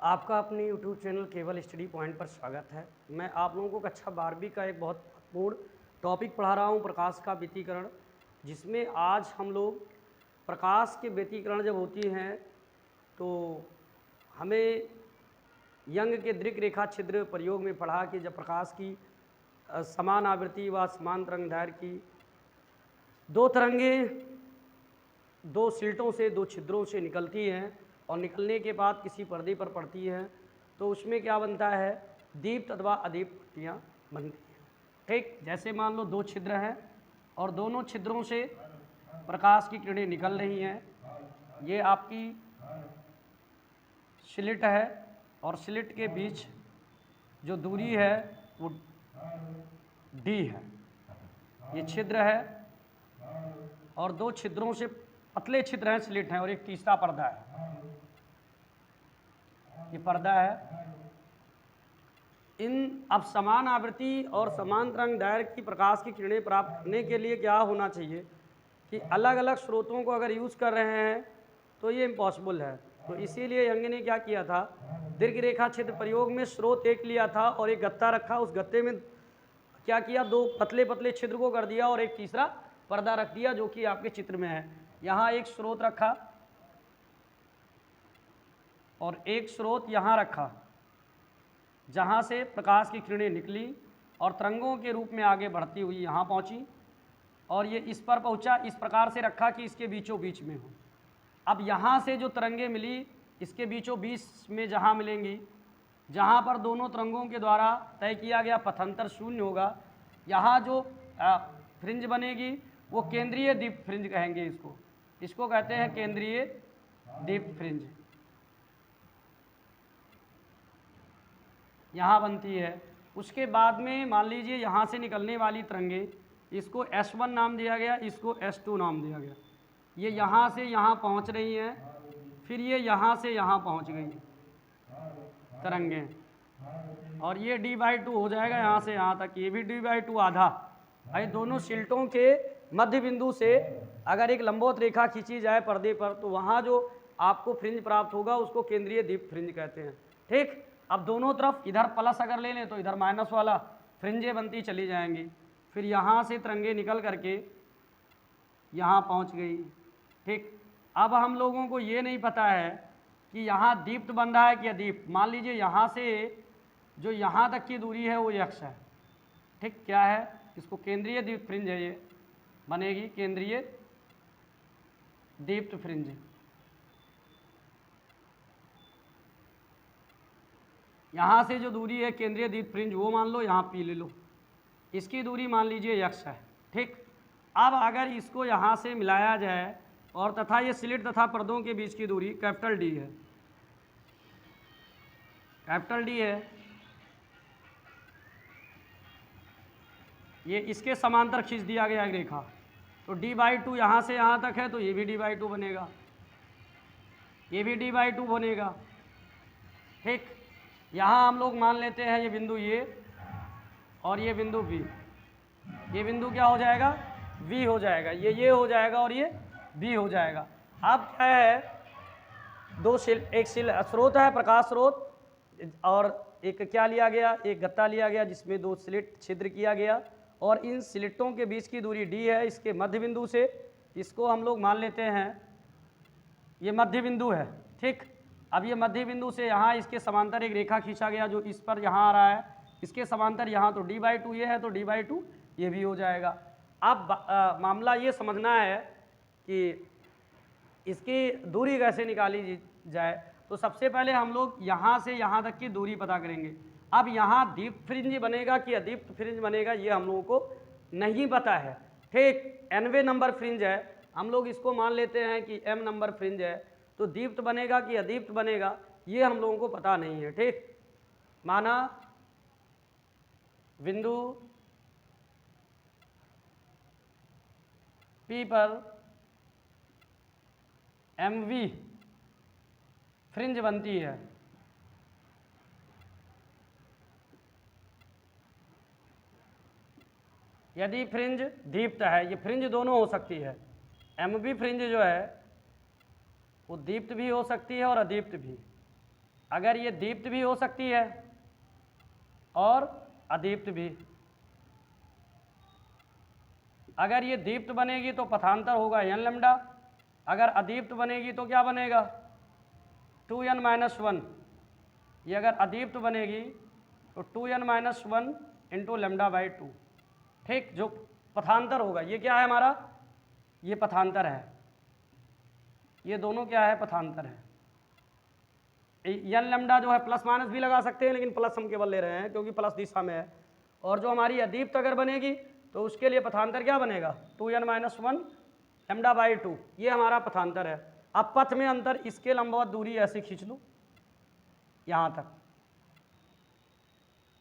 आपका अपने YouTube channel केवल स्टडी पॉइंट पर स्वागत है। मैं आप लोगों को कक्षा 12वीं का एक बहुत महत्वपूर्ण टॉपिक पढ़ा रहा हूं, प्रकाश का व्यतिकरण, जिसमें आज हम लोग प्रकाश के व्यतिकरण जब होती हैं तो हमें यंग के दृक् रेखा छिद्र प्रयोग में पढ़ा कि जब प्रकाश की समान आवृत्ति व समान तरंग दैर्घ्य की दो तरंगें दो सिल्टों से, दो छिद्रों से निकलती हैं और निकलने के बाद किसी पर्दे पर पड़ती हैं तो उसमें क्या बनता है, दीप्त अथवा अदीप्त पट्टियाँ बनती हैं। ठीक, जैसे मान लो दो छिद्र हैं और दोनों छिद्रों से प्रकाश की किरणें निकल रही हैं। ये आपकी स्लिट है और स्लिट के बीच जो दूरी है वो डी है। ये छिद्र है और दो छिद्रों से पतले छिद्र हैं, स्लिट हैं, और एक तीसरा पर्दा है। ये पर्दा है। इन अब समान आवृत्ति और समान तरंग दैर्घ्य की प्रकाश की किरणें प्राप्त करने के लिए क्या होना चाहिए कि अलग अलग स्रोतों को अगर यूज़ कर रहे हैं तो ये इम्पॉसिबल है। तो इसीलिए यंग ने क्या किया था, दीर्घ रेखा छिद्र प्रयोग में स्रोत एक लिया था और एक गत्ता रखा। उस गत्ते में क्या किया, दो पतले पतले छिद्र को कर दिया और एक तीसरा पर्दा रख दिया, जो कि आपके चित्र में है। यहाँ एक स्रोत रखा और एक स्रोत यहाँ रखा, जहाँ से प्रकाश की किरणें निकली और तरंगों के रूप में आगे बढ़ती हुई यहाँ पहुँची और ये इस पर पहुँचा। इस प्रकार से रखा कि इसके बीचों बीच में हो। अब यहाँ से जो तरंगें मिली, इसके बीचों बीच में जहाँ मिलेंगी, जहाँ पर दोनों तरंगों के द्वारा तय किया गया पथांतर शून्य होगा, यहाँ जो फ्रिंज बनेगी वो केंद्रीय दीप्त फ्रिंज कहेंगे। इसको कहते हैं केंद्रीय दीप्त फ्रिंज। यहाँ बनती है। उसके बाद में मान लीजिए यहाँ से निकलने वाली तरंगें, इसको S1 नाम दिया गया, इसको S2 नाम दिया गया। ये यहाँ से यहाँ पहुँच रही हैं, फिर ये यहाँ से यहाँ पहुँच गई तरंगें, और ये d/2 हो जाएगा यहाँ से यहाँ तक। ये भी d/2 आधा। भाई दोनों सिल्टों के मध्य बिंदु से अगर एक लंबवत रेखा खींची जाए पर्दे पर तो वहाँ जो आपको फ्रिंज प्राप्त होगा उसको केंद्रीय दीप्त फ्रिंज कहते हैं। ठीक, अब दोनों तरफ इधर प्लस अगर ले लें तो इधर माइनस वाला फ्रिंजें बनती चली जाएंगी। फिर यहाँ से तरंगें निकल करके यहाँ पहुँच गई। ठीक, अब हम लोगों को ये नहीं पता है कि यहाँ दीप्त बन रहा है कि अदीप्त। मान लीजिए यहाँ से जो यहाँ तक की दूरी है वो x है। ठीक, क्या है, इसको केंद्रीय दीप्त फ्रिंज है, ये बनेगी केंद्रीय दीप्त फ्रिंज। यहाँ से जो दूरी है केंद्रीय दीप्त फ्रिंज वो मान लो यहाँ p ले लो, इसकी दूरी मान लीजिए x है। ठीक, अब अगर इसको यहाँ से मिलाया जाए और तथा ये स्लिट तथा पर्दों के बीच की दूरी कैपिटल D है, कैपिटल D है, ये इसके समांतर खींच दिया गया एक रेखा, तो d/2 यहाँ से यहाँ तक है तो ये भी d/2 बनेगा, ये भी d/2 बनेगा। ठीक, यहाँ हम लोग मान लेते हैं ये बिंदु ये और ये बिंदु B। ये बिंदु क्या हो जाएगा, V हो जाएगा। ये हो जाएगा और ये B हो जाएगा। अब क्या है, एक स्रोत है, प्रकाश स्रोत, और एक क्या लिया गया, एक गत्ता लिया गया जिसमें दो स्लिट छिद्र किया गया और इन स्लिटों के बीच की दूरी D है इसके मध्य बिंदु से। इसको हम लोग मान लेते हैं ये मध्य बिंदु है। ठीक, अब ये मध्य बिंदु से यहाँ इसके समांतर एक रेखा खींचा गया जो इस पर यहाँ आ रहा है, इसके समांतर यहाँ, तो d/2 ये है तो d/2 ये भी हो जाएगा। अब मामला ये समझना है कि इसकी दूरी कैसे निकाली जाए। तो सबसे पहले हम लोग यहाँ से यहाँ तक की दूरी पता करेंगे। अब यहाँ दीप्त फ्रिंज बनेगा कि अदीप्त फ्रिंज बनेगा ये हम लोगों को नहीं पता है। ठीक, nवें नंबर फ्रिंज है, हम लोग इसको मान लेते हैं कि m नंबर फ्रिंज है, तो दीप्त बनेगा कि अदीप्त बनेगा ये हम लोगों को पता नहीं है। ठीक, माना बिंदु P पर MV फ्रिंज बनती है, यदि फ्रिंज दीप्त है, ये फ्रिंज दोनों हो सकती है, MV फ्रिंज जो है वो दीप्त भी हो सकती है और अदीप्त भी। अगर ये दीप्त भी हो सकती है और अदीप्त भी। अगर ये दीप्त बनेगी तो पथांतर होगा n लैम्डा, अगर अदीप्त बनेगी तो क्या बनेगा 2n-1। ये अगर अदीप्त बनेगी तो 2n-1 इंटू λ/2। ठीक, जो पथांतर होगा ये क्या है हमारा, ये पथांतर है, ये दोनों क्या है पथांतर है। n लैम्डा जो है प्लस माइनस भी लगा सकते हैं, लेकिन प्लस हम केवल ले रहे हैं क्योंकि प्लस दिशा में है। और जो हमारी अदीप्त अगर बनेगी तो उसके लिए पथांतर क्या बनेगा 2n-1 λ/2, ये हमारा पथांतर है। अब पथ में अंतर, इसके लंबवत दूरी ऐसे खींच लो यहाँ तक।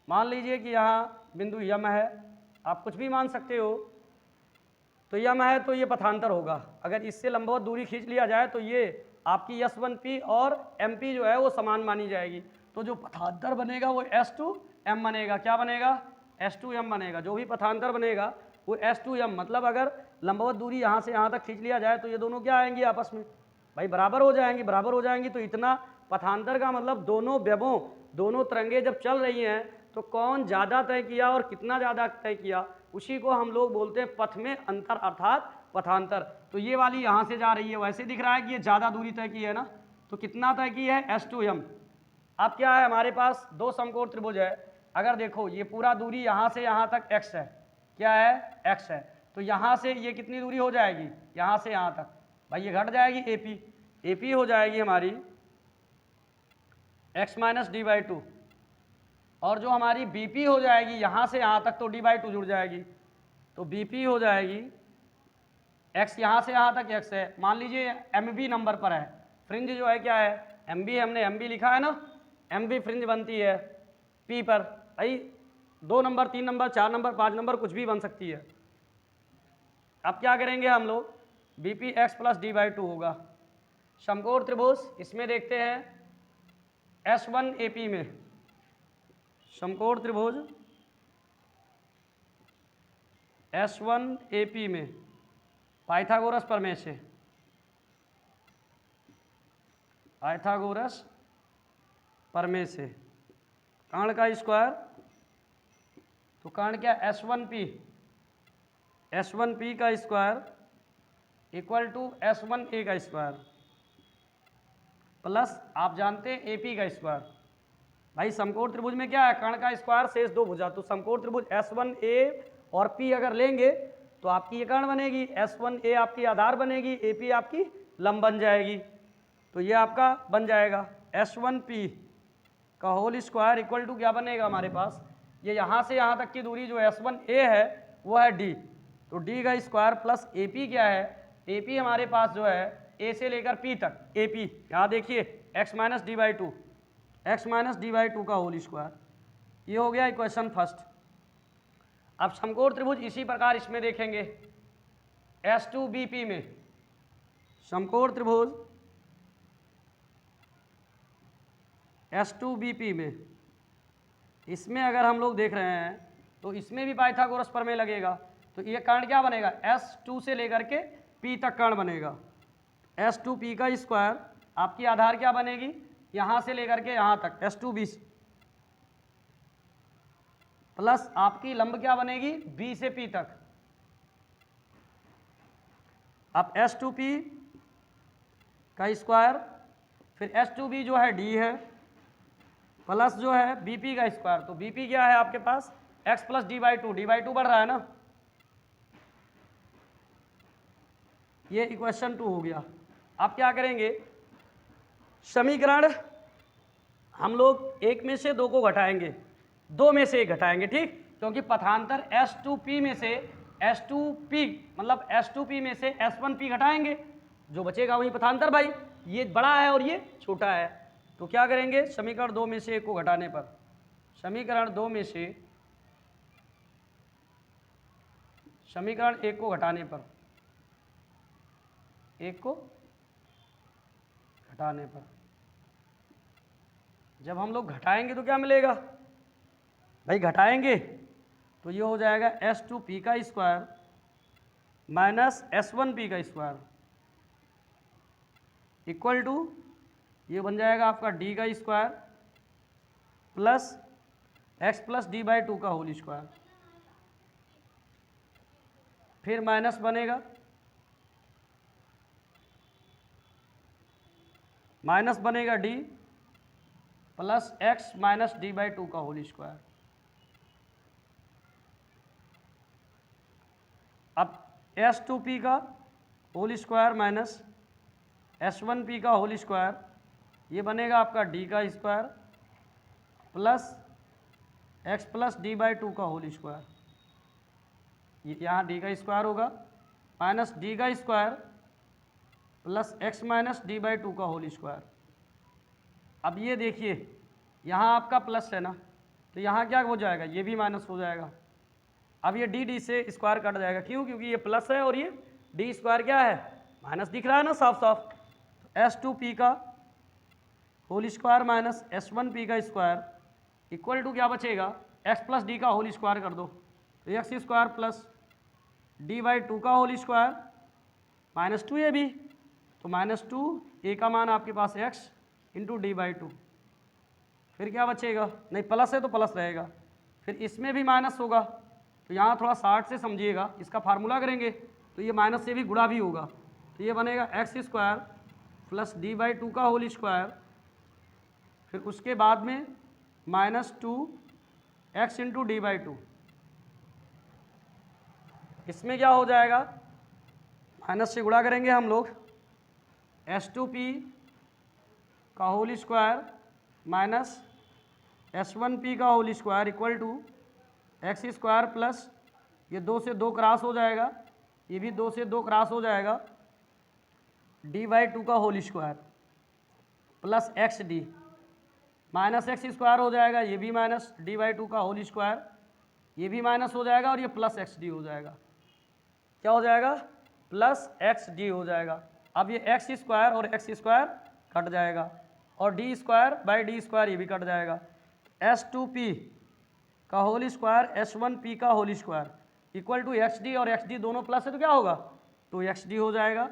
मान लीजिए कि यहाँ बिंदु यम है, आप कुछ भी मान सकते हो, तो यम है तो ये पथांतर होगा। अगर इससे लंबवत दूरी खींच लिया जाए तो ये आपकी S1P और MP जो है वो समान मानी जाएगी। तो जो पथांतर बनेगा वो S2M बनेगा। क्या बनेगा S2M बनेगा। जो भी पथांतर बनेगा वो S2M, मतलब अगर लंबवत दूरी यहाँ से यहाँ तक खींच लिया जाए तो ये दोनों क्या आएंगी आपस में भाई बराबर हो जाएंगी। बराबर हो जाएंगी तो इतना पथांतर का मतलब दोनों व्यवों, दोनों तरंगे जब चल रही हैं तो कौन ज़्यादा तय किया और कितना ज़्यादा तय किया, उसी को हम लोग बोलते हैं पथ में अंतर अर्थात पथांतर। तो ये वाली यहाँ से जा रही है, वैसे दिख रहा है कि ये ज़्यादा दूरी तय की है ना, तो कितना तय की है S2M। अब क्या है हमारे पास दो समकोण त्रिभुज है। अगर देखो ये पूरा दूरी यहाँ से यहाँ तक x है, क्या है x है, तो यहाँ से ये कितनी दूरी हो जाएगी, यहाँ से यहाँ तक भाई ये घट जाएगी AP हो जाएगी हमारी x-d/2। और जो हमारी BP हो जाएगी यहाँ से यहाँ तक तो d/2 जुड़ जाएगी, तो BP हो जाएगी x, यहाँ से यहाँ तक x है। मान लीजिए MB नंबर पर है, फ्रिंज जो है क्या है MB, हमने MB लिखा है ना, MB फ्रिंज बनती है P पर। भाई 2 नंबर 3 नंबर 4 नंबर 5 नंबर कुछ भी बन सकती है। अब क्या करेंगे हम लोग, BP x+d/2 होगा। समकोण त्रिभुज इसमें देखते हैं S1AP में, समकोण त्रिभुज S1AP में पाइथागोरस प्रमेय से, पाइथागोरस प्रमेय से कर्ण का स्क्वायर, तो कर्ण क्या S1P का स्क्वायर इक्वल टू S1A का स्क्वायर प्लस आप जानते हैं AP का स्क्वायर। भाई समकोण त्रिभुज में क्या है, कर्ण का स्क्वायर शेष दो भुजा, तो समकोण त्रिभुज S1A और P अगर लेंगे तो आपकी ये कर्ण बनेगी, S1A आपकी आधार बनेगी, AP आपकी लंब बन जाएगी। तो ये आपका बन जाएगा S1P का होल स्क्वायर इक्वल टू क्या बनेगा हमारे पास, ये यहाँ से यहाँ तक की दूरी जो S1A है वो है D, तो D का स्क्वायर प्लस AP क्या है, AP हमारे पास जो है A से लेकर P तक, AP यहाँ देखिए x-d/2 का होल स्क्वायर। ये हो गया इक्वेशन फर्स्ट। अब समकोण त्रिभुज इसी प्रकार इसमें देखेंगे S2BP में, समकोण त्रिभुज S2BP में, इसमें अगर हम लोग देख रहे हैं तो इसमें भी पाइथागोरस प्रमेय लगेगा। तो ये कर्ण क्या बनेगा, S2 से लेकर के P तक कर्ण बनेगा। S2P का स्क्वायर आपकी आधार क्या बनेगी, यहाँ से लेकर के यहाँ तक S2B प्लस आपकी लंब क्या बनेगी B से P तक। अब S2P का स्क्वायर फिर S2B जो है D है प्लस जो है BP का स्क्वायर, तो BP क्या है आपके पास x+d/2, d/2 बढ़ रहा है ना, ये इक्वेशन 2 हो गया। अब क्या करेंगे, समीकरण हम लोग एक में से दो को घटाएंगे, दो में से एक घटाएंगे, ठीक, क्योंकि पथांतर S2P में से S2P मतलब S2P में से S1P घटाएंगे, जो बचेगा वही पथांतर। भाई ये बड़ा है और ये छोटा है, तो क्या करेंगे, समीकरण 2 में से एक को घटाने पर, समीकरण 2 में से समीकरण 1 को घटाने पर, एक को घटाने पर जब हम लोग घटाएंगे तो क्या मिलेगा भाई, घटाएंगे तो ये हो जाएगा S2P का स्क्वायर माइनस S1P का स्क्वायर इक्वल टू ये बन जाएगा आपका D का square plus x plus D by two का होल स्क्वायर, फिर माइनस बनेगा, माइनस बनेगा D plus x minus D by two का होल स्क्वायर। अब S2P का होल स्क्वायर माइनस S1P का होल स्क्वायर, ये बनेगा आपका D का square plus x plus D by two का होल स्क्वायर, ये यहाँ D का स्क्वायर होगा माइनस D का square plus x minus D by two का होल स्क्वायर। अब ये देखिए यहाँ आपका प्लस है ना, तो यहाँ क्या हो जाएगा, ये भी माइनस हो जाएगा। अब ये डी से स्क्वायर कट जाएगा, क्यों, क्योंकि ये प्लस है और ये डी स्क्वायर क्या है, माइनस दिख रहा है ना साफ साफ। S2P का होल स्क्वायर माइनस S1P का स्क्वायर इक्वल टू क्या बचेगा, x प्लस डी का होल स्क्वायर कर दो, तो x square plus D by two का होल स्क्वायर माइनस टू ए भी, तो माइनस टू ए का मान आपके पास x into D by to, फिर क्या बचेगा, नहीं प्लस है तो प्लस रहेगा, फिर इसमें भी माइनस होगा, तो यहाँ थोड़ा शार्ट से समझिएगा, इसका फार्मूला करेंगे तो ये माइनस से भी गुणा भी होगा, तो ये बनेगा x square plus D by two का होल स्क्वायर, फिर उसके बाद में minus two x into D by to, इसमें क्या हो जाएगा, माइनस से गुणा करेंगे हम लोग, S2P का होल स्क्वायर माइनस S1P का whole square equal to x square plus ये दो से दो क्रॉस हो जाएगा, ये भी दो से दो क्रॉस हो जाएगा, डी बाई टू का whole square plus x D minus x square हो जाएगा, ये भी माइनस डी बाई टू का होल स्क्वायर, ये भी माइनस हो जाएगा और ये प्लस एक्स डी हो जाएगा, क्या हो जाएगा, प्लस एक्स डी हो जाएगा। अब ये एक्स स्क्वायर और एक्स स्क्वायर कट जाएगा और D square by D square ये भी कट जाएगा। S2P का होल स्क्वायर S1P का whole square equal to x D, और एक्स डी दोनों प्लस है तो क्या होगा, 2xd हो जाएगा,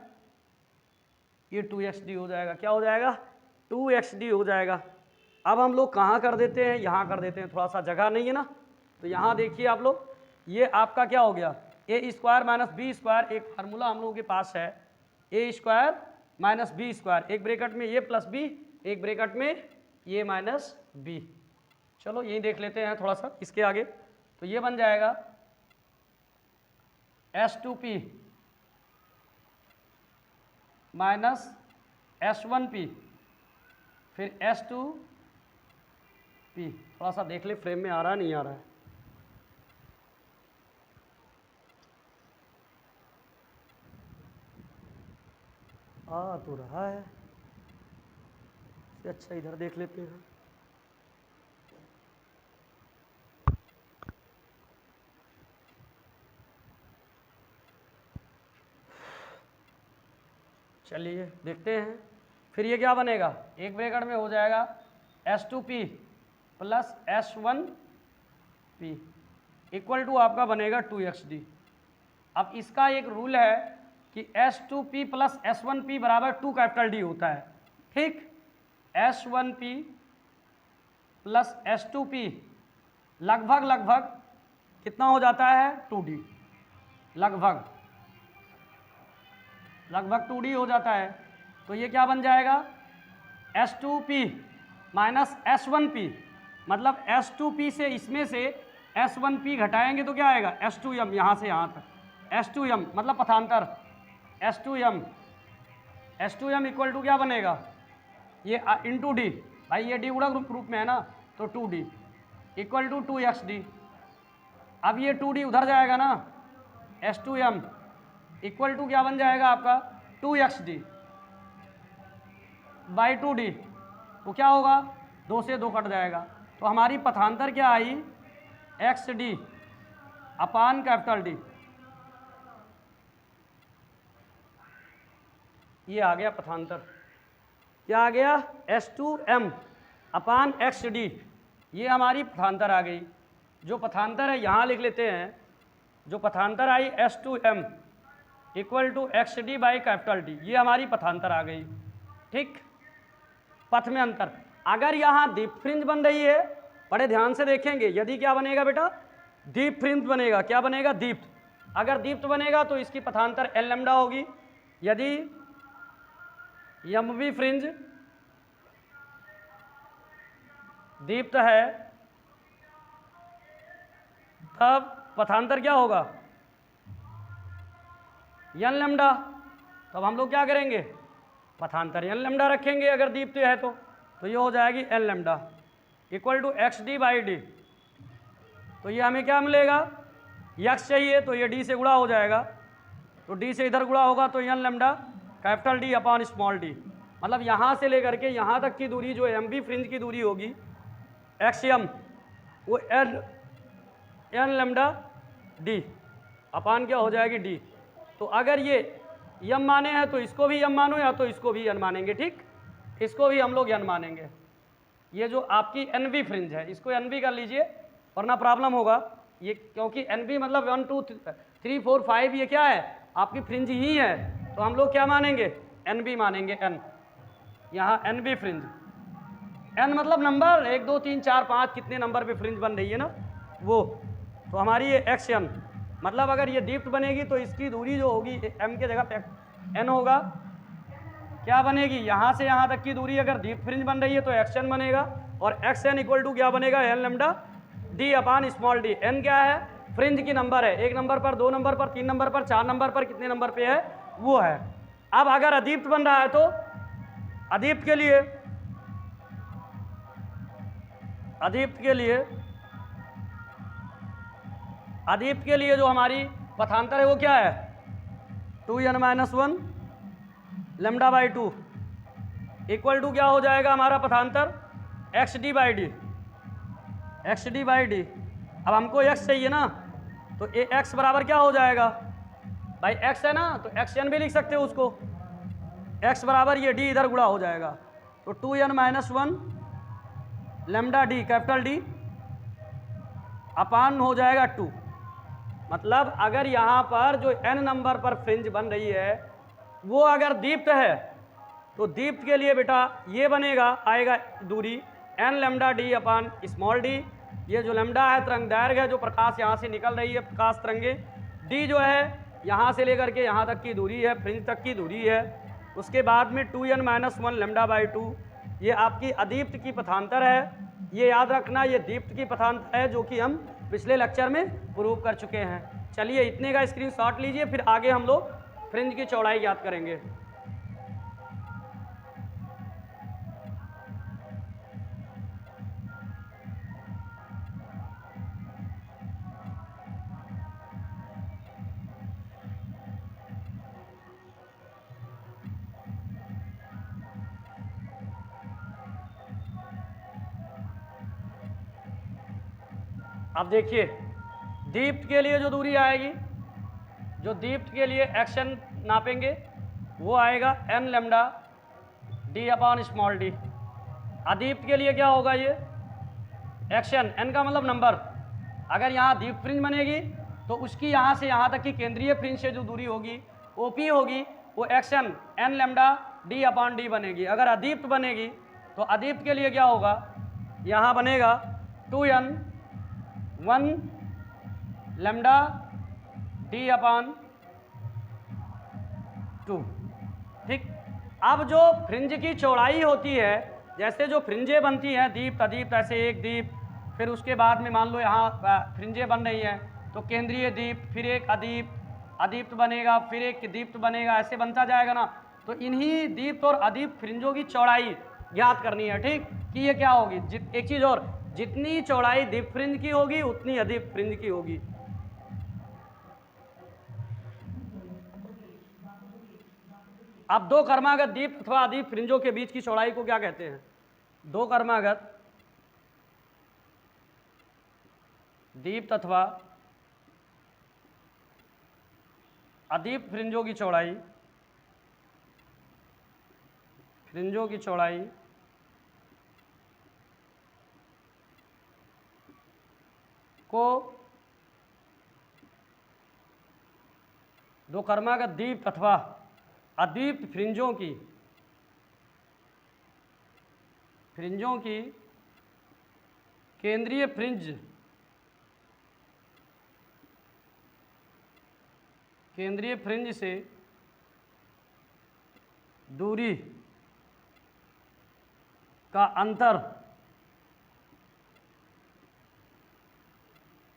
ये 2xd हो जाएगा, क्या हो जाएगा, 2xd हो जाएगा। अब हम लोग कहाँ कर देते हैं, यहाँ कर देते हैं, थोड़ा सा जगह नहीं है ना, तो यहाँ देखिए आप लोग, ये आपका क्या हो गया, ए स्क्वायर माइनस बी स्क्वायर, एक फार्मूला हम लोगों के पास है, ए स्क्वायर माइनस बी स्क्वायर, एक ब्रैकेट में ये प्लस बी, एक ब्रैकेट में ये माइनस बी। चलो यही देख लेते हैं थोड़ा सा इसके आगे, तो ये बन जाएगा S2P माइनस S1P फिर S2P, थोड़ा सा देख ले फ्रेम में आ रहा है नहीं आ रहा है, आ तो रहा है, अच्छा इधर देख लेते हैं, चलिए देखते हैं। फिर ये क्या बनेगा, एक ब्रैकेट में हो जाएगा S2P plus S1P equal to आपका बनेगा 2xd। अब इसका एक रूल है कि S2P प्लस S1P बराबर 2 कैपिटल D होता है, ठीक। S1P प्लस S2P लगभग लगभग कितना हो जाता है, 2D, लगभग लगभग 2D हो जाता है, तो ये क्या बन जाएगा, S2P माइनस S1P, मतलब S2P से इसमें से S1P घटाएंगे तो क्या आएगा, S2m, यहाँ से यहाँ तक S2m मतलब पथांतर, S2m इक्वल टू क्या बनेगा, ये इंटू डी, भाई ये डी गुणक रूप में है ना, तो 2D इक्वल टू 2xd। अब ये 2D उधर जाएगा ना, S2m इक्वल टू क्या बन जाएगा आपका, 2xd बाई 2D, तो क्या होगा, 2 से 2 कट जाएगा, तो हमारी पथांतर क्या आई, xd अपान कैपिटल D, ये आ गया पथांतर, क्या आ गया, S2m अपान xd, ये हमारी पथांतर आ गई। जो पथांतर है यहाँ लिख लेते हैं, जो पथांतर आई S2m equal to XD by capital D, ये हमारी पथांतर आ गई, ठीक। पथ में अंतर, अगर यहाँ डिफरेंस बन रही है बड़े ध्यान से देखेंगे। यदि क्या बनेगा बेटा, दीप्त फ्रिंज बनेगा। क्या बनेगा? दीप्त। अगर दीप्त बनेगा तो इसकी पथांतर एन लैम्डा होगी। यदि यमवी फ्रिंज दीप्त है तब पथांतर क्या होगा? N lambda. तब हम लोग क्या करेंगे? पथांतर एन लैम्डा रखेंगे अगर दीप्त है तो ये हो जाएगी n lambda equal to x D by D. तो ये हमें क्या मिलेगा? यक्स चाहिए तो ये डी से गुणा हो जाएगा, तो डी से इधर गुणा होगा तो n lambda capital D upon small D. मतलब यहाँ से लेकर के यहाँ तक की दूरी जो एम बी फ्रिंज की दूरी होगी एक्स एम, वो एन लैम्डा डी अपान क्या हो जाएगी? डी। तो अगर ये यम माने हैं तो इसको भी यम मानो या तो इसको भी एन मानेंगे। ठीक, इसको भी हम लोग एन मानेंगे। ये जो आपकी एन बी फ्रिंज है इसको एन बी कर लीजिए वरना प्रॉब्लम होगा। ये क्योंकि एन बी मतलब 1 2 3 4 5 ये क्या है? आपकी फ्रिंज ही है, तो हम लोग क्या मानेंगे? एन बी मानेंगे। एन, यहाँ एन बी फ्रिंज, एन मतलब नंबर 1 2 3 4 5 कितने नंबर पे फ्रिंज बन रही है ना वो। तो हमारी ये एक्स एन मतलब अगर ये दीप्त बनेगी तो इसकी दूरी जो होगी एम के जगह पे एन होगा। क्या बनेगी? यहाँ से यहाँ तक की दूरी अगर दीप्त फ्रिंज बन रही है तो एक्स एन बनेगा, और एक्स एन इक्वल टू क्या बनेगा? N lambda D upon small D. N क्या है? फ्रिंज की नंबर है, 1 नंबर पर, 2 नंबर पर, 3 नंबर पर, 4 नंबर पर, कितने नंबर पे है वो है। अब अगर अदीप्त बन रहा है तो अदीप्त के लिए अदीप्त के लिए जो हमारी पथांतर है वो क्या है? 2n-1 lambda by 2 equal to क्या हो जाएगा हमारा पथांतर? X D by d. X D by d. अब हमको एक्स चाहिए ना, तो ए एक्स बराबर क्या हो जाएगा भाई? एक्स है ना, तो एक्स एन भी लिख सकते हो उसको। एक्स बराबर ये डी इधर गुणा हो जाएगा, तो 2n-1 lambda d capital D upon हो जाएगा 2। मतलब अगर यहाँ पर जो n नंबर पर फ्रिंज बन रही है वो अगर दीप्त है तो दीप्त के लिए बेटा ये बनेगा, आएगा दूरी n lambda D upon small D. ये जो लैम्डा है तरंग दैर्घ्य है, जो प्रकाश यहाँ से निकल रही है प्रकाश तरंगे। डी जो है यहाँ से लेकर के यहाँ तक की दूरी है, फ्रिंज तक की दूरी है। उसके बाद में 2n-1 लैम्डा बाई 2 ये आपकी अदीप्त की पथांतर है। ये याद रखना, ये दीप्त की पथांतर है जो कि हम पिछले लेक्चर में प्रूव कर चुके हैं। चलिए इतने का स्क्रीनशॉट लीजिए, फिर आगे हम लोग फ्रिंज की चौड़ाई ज्ञात करेंगे। अब देखिए दीप्त के लिए जो दूरी आएगी, जो दीप्त के लिए एक्शन नापेंगे वो आएगा n lambda D upon small D. अदीप्त के लिए क्या होगा? ये एक्शन, n का मतलब नंबर। अगर यहाँ दीप्त फ्रिंज बनेगी तो उसकी यहाँ से यहाँ तक की केंद्रीय फ्रिंज से जो दूरी होगी OP होगी वो action n lambda D upon D बनेगी। अगर अदीप्त बनेगी तो अदीप्त के लिए क्या होगा? यहाँ बनेगा 2n-1 लैम्डा डी अपान 2। ठीक। अब जो फ्रिंज की चौड़ाई होती है, जैसे जो फ्रिंजें बनती हैं दीप्त अदीप्त, ऐसे एक दीप्त, फिर उसके बाद में मान लो यहाँ फ्रिंजें बन रही हैं तो केंद्रीय दीप्त, फिर एक अदीप्त बनेगा, फिर एक दीप्त बनेगा, ऐसे बनता जाएगा ना। तो इन्हीं दीप्त और अदीप्त फ्रिंजों की चौड़ाई ज्ञात करनी है। ठीक, कि ये क्या होगी? एक चीज़ और, जितनी चौड़ाई दीप्त फ्रिंज की होगी उतनी अदीप्त फ्रिंज की होगी। अब दो कर्मागत दीप्त अथवा अदीप्त फ्रिंजों के बीच की चौड़ाई को क्या कहते हैं? दो कर्मागत दीप्त अथवा अदीप्त फ्रिंजों की चौड़ाई को दो कर्मागत दीप्त अथवा अदीप्त फ्रिंजों की केंद्रीय फ्रिंज से दूरी का अंतर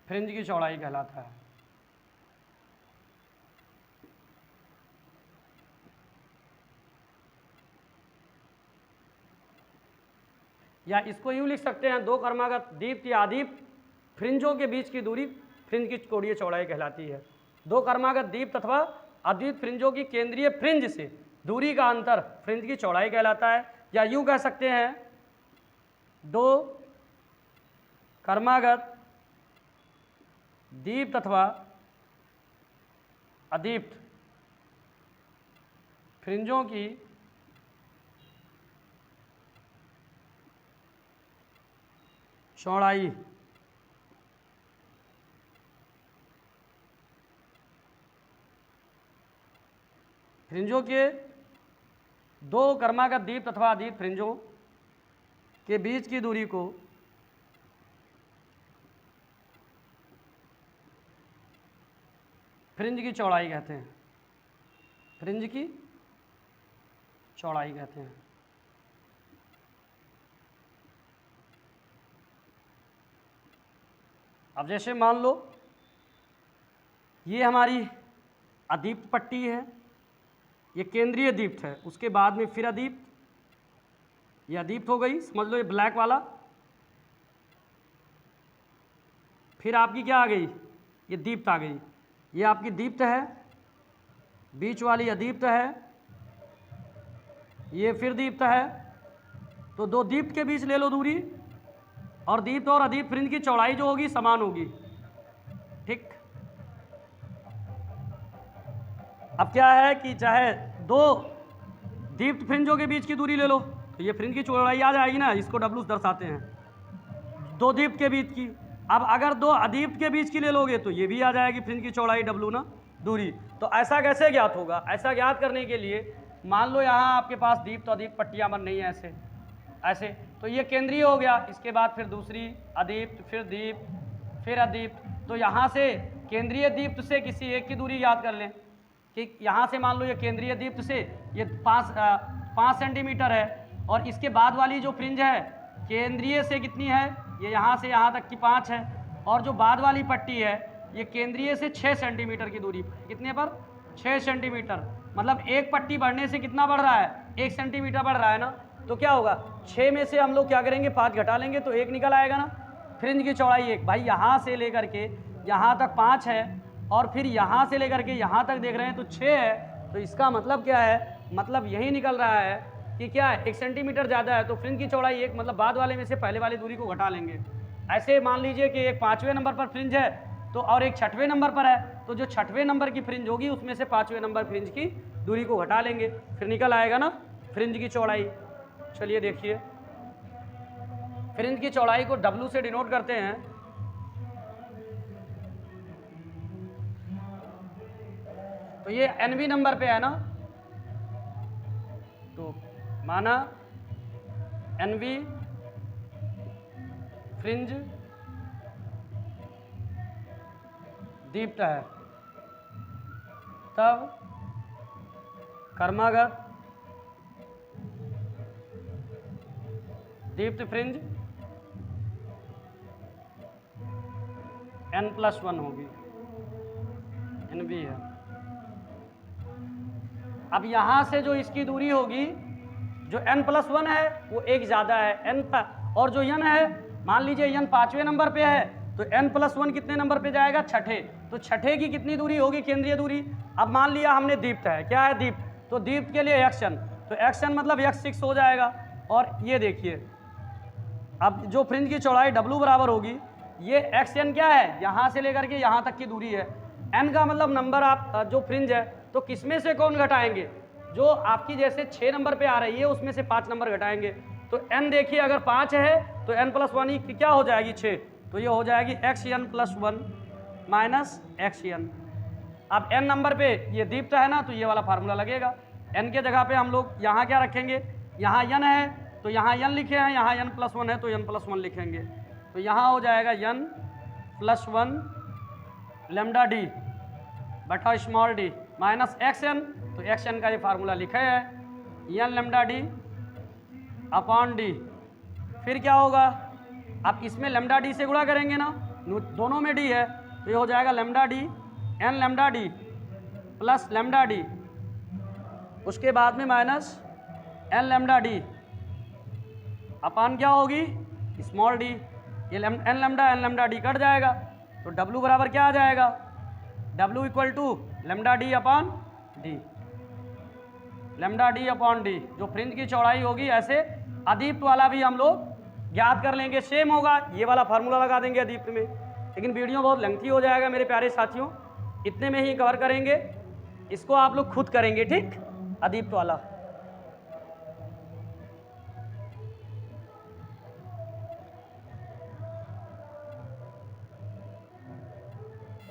फ्रिंज की चौड़ाई कहलाता है। या इसको यूँ लिख सकते हैं, दो क्रमागत दीप्त या अदीप्त फ्रिंजों के बीच की दूरी फ्रिंज की कोणीय चौड़ाई कहलाती है। दो क्रमागत दीप्त अथवा अद्वित फ्रिंजों की केंद्रीय फ्रिंज से दूरी का अंतर फ्रिंज की चौड़ाई कहलाता है। या यूँ कह सकते हैं, दो क्रमागत दीप्त अथवा अदीप्त फ्रिंजों की चौड़ाई फ्रिंजों के दो क्रमागत दीप्त अथवा अदीप्त फ्रिंजों के बीच की दूरी को फ्रिंज की चौड़ाई कहते हैं। फ्रिंज की चौड़ाई कहते हैं। अब जैसे मान लो ये हमारी अदीप्त पट्टी है, ये केंद्रीय दीप्त है, उसके बाद में फिर अदीप्त, ये अदीप्त हो गई, समझ लो ये ब्लैक वाला, फिर आपकी क्या आ गई, ये दीप्त आ गई, ये आपकी दीप्त है, बीच वाली अदीप्त है, ये फिर दीप्त है। तो दो दीप्त के बीच ले लो दूरी, और दीप्त और अदीप्त फ्रिंज की चौड़ाई जो होगी समान होगी। ठीक। अब क्या है कि चाहे दो दीप्त फ्रिंजों के बीच की दूरी ले लो तो ये फ्रिंज की चौड़ाई आ जाएगी ना, इसको डब्लू दर्शाते हैं, दो दीप्त के बीच की। अब अगर दो अदीप्त के बीच की ले लोगे तो ये भी आ जाएगी फ्रिंज की चौड़ाई डब्लू ना, दूरी। तो ऐसा कैसे ज्ञात होगा? ऐसा ज्ञात करने के लिए मान लो यहाँ आपके पास दीप्त अदीप्त पट्टियाँ बन रही हैं ऐसे ऐसे, तो ये केंद्रीय हो गया, इसके बाद फिर दूसरी अदीप्त, फिर दीप्त, फिर अदीप्त। तो यहाँ से केंद्रीय दीप्त से किसी एक की दूरी याद कर लें कि यहाँ से मान लो ये केंद्रीय दीप्त से ये 5 सेंटीमीटर है, और इसके बाद वाली जो फ्रिंज है केंद्रीय से कितनी है, ये यहाँ से यहाँ तक की 5 है, और जो बाद वाली पट्टी है ये केंद्रीय से 6 सेंटीमीटर की दूरी, कितने पर 6 सेंटीमीटर। मतलब एक पट्टी बढ़ने से कितना बढ़ रहा है, 1 सेंटीमीटर बढ़ रहा है ना। तो क्या होगा, 6 में से हम लोग क्या करेंगे, 5 घटा लेंगे तो 1 निकल आएगा ना। फ्रिंज की चौड़ाई 1, भाई यहाँ से लेकर के यहाँ तक 5 है, और फिर यहाँ से लेकर के यहाँ तक देख रहे हैं तो 6 है। तो इसका मतलब क्या है, मतलब यही निकल रहा है कि क्या है, 1 सेंटीमीटर ज़्यादा है, तो फ्रिंज की चौड़ाई 1, मतलब बाद वाले में से पहले वाली दूरी को घटा लेंगे। ऐसे मान लीजिए कि एक 5वें नंबर पर फ्रिंज है तो और एक 6वें नंबर पर है, तो जो 6वें नंबर की फ्रिंज होगी उसमें से 5वें नंबर फ्रिंज की दूरी को घटा लेंगे, फिर निकल आएगा ना फ्रिंज की चौड़ाई। चलिए देखिए, फ्रिंज की चौड़ाई को W से डिनोट करते हैं। तो ये NB नंबर पे है ना, तो माना NB फ्रिंज दीप्त है, तब क्रमागत दीप्त फ्रिंज N+1 होगी, NB है। अब यहाँ से जो इसकी दूरी होगी, जो N+1 है वो एक ज़्यादा है N पर, और जो N है, मान लीजिए N 5वें नंबर पे है, तो N+1 कितने नंबर पे जाएगा, 6ठे। तो 6ठे की कितनी दूरी होगी, केंद्रीय दूरी। अब मान लिया हमने दीप्त है, क्या है दीप्त, तो दीप्त के लिए XN, तो XN मतलब X6 हो जाएगा। और ये देखिए, अब जो फ्रिंज की चौड़ाई W बराबर होगी, ये XN क्या है, यहाँ से लेकर के यहाँ तक की दूरी है। N का मतलब नंबर, आप जो फ्रिंज है तो किसमें से कौन घटाएंगे, जो आपकी जैसे 6 नंबर पे आ रही है उसमें से 5 नंबर घटाएंगे। तो N देखिए अगर 5 है तो N+1 ही क्या हो जाएगी, 6, तो ये हो जाएगी XN+1 माइनस XN। अब N नंबर पे ये दीप्त है ना, तो ये वाला फार्मूला लगेगा। N के जगह पे हम लोग यहाँ क्या रखेंगे, यहाँ N है तो यहाँ N लिखे हैं, यहाँ N+1 है तो N+1 लिखेंगे। तो यहाँ हो जाएगा n + 1 लैम्डा डी बटा स्मॉल डी माइनस xn, तो xn का ये फार्मूला लिखा है n lambda D upon D. फिर क्या होगा, आप इसमें लैम्डा डी से गुणा करेंगे ना, दोनों में डी है, तो ये हो जाएगा lambda D n lambda D plus lambda D, उसके बाद में minus n lambda D upon क्या होगी स्मॉल डी। ये n लैम्डा डी कट जाएगा, तो W बराबर क्या आ जाएगा, W equal to lambda D upon D, lambda D upon D. जो फ्रिंज की चौड़ाई होगी ऐसे अदीप्त वाला भी हम लोग ज्ञात कर लेंगे, सेम होगा, ये वाला फार्मूला लगा देंगे अदीप्त में। लेकिन वीडियो बहुत लेंथी हो जाएगा मेरे प्यारे साथियों, इतने में ही कवर करेंगे, इसको आप लोग खुद करेंगे, ठीक, अदीप्त वाला।